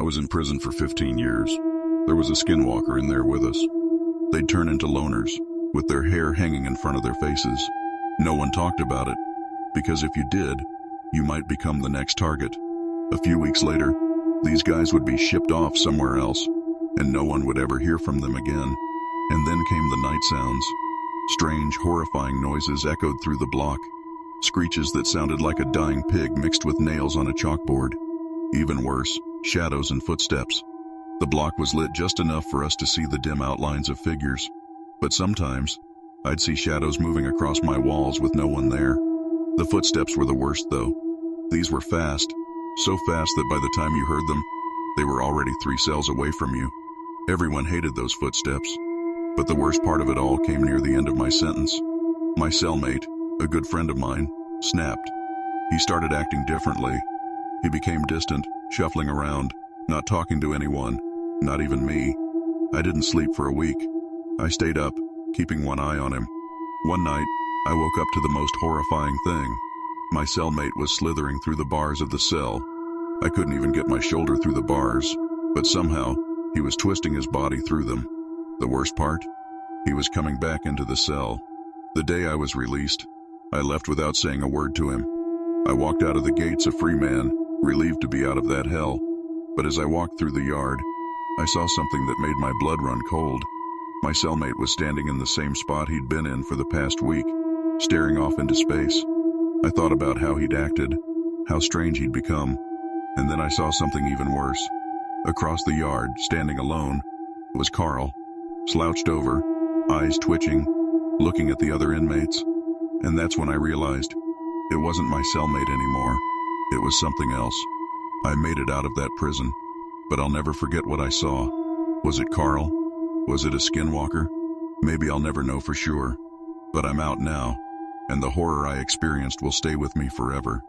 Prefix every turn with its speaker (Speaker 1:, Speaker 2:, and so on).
Speaker 1: I was in prison for 15 years. There was a skinwalker in there with us. They'd turn into loners, with their hair hanging in front of their faces. No one talked about it, because if you did, you might become the next target. A few weeks later, these guys would be shipped off somewhere else, and no one would ever hear from them again. And then came the night sounds. Strange, horrifying noises echoed through the block. Screeches that sounded like a dying pig mixed with nails on a chalkboard. Even worse, shadows and footsteps. The block was lit just enough for us to see the dim outlines of figures. But sometimes, I'd see shadows moving across my walls with no one there. The footsteps were the worst, though. These were fast, so fast that by the time you heard them, they were already 3 cells away from you. Everyone hated those footsteps. But the worst part of it all came near the end of my sentence. My cellmate, a good friend of mine, snapped. He started acting differently. He became distant, shuffling around, not talking to anyone, not even me. I didn't sleep for a week. I stayed up, keeping one eye on him. One night, I woke up to the most horrifying thing. My cellmate was slithering through the bars of the cell. I couldn't even get my shoulder through the bars, but somehow, he was twisting his body through them. The worst part? He was coming back into the cell. The day I was released, I left without saying a word to him. I walked out of the gates a free man, relieved to be out of that hell. But as I walked through the yard, I saw something that made my blood run cold. My cellmate was standing in the same spot he'd been in for the past week, staring off into space. I thought about how he'd acted, how strange he'd become, and then I saw something even worse. Across the yard, standing alone, was Carl, slouched over, eyes twitching, looking at the other inmates. And that's when I realized it wasn't my cellmate anymore. It was something else. I made it out of that prison, but I'll never forget what I saw. Was it Carl? Was it a skinwalker? Maybe I'll never know for sure. But I'm out now, and the horror I experienced will stay with me forever.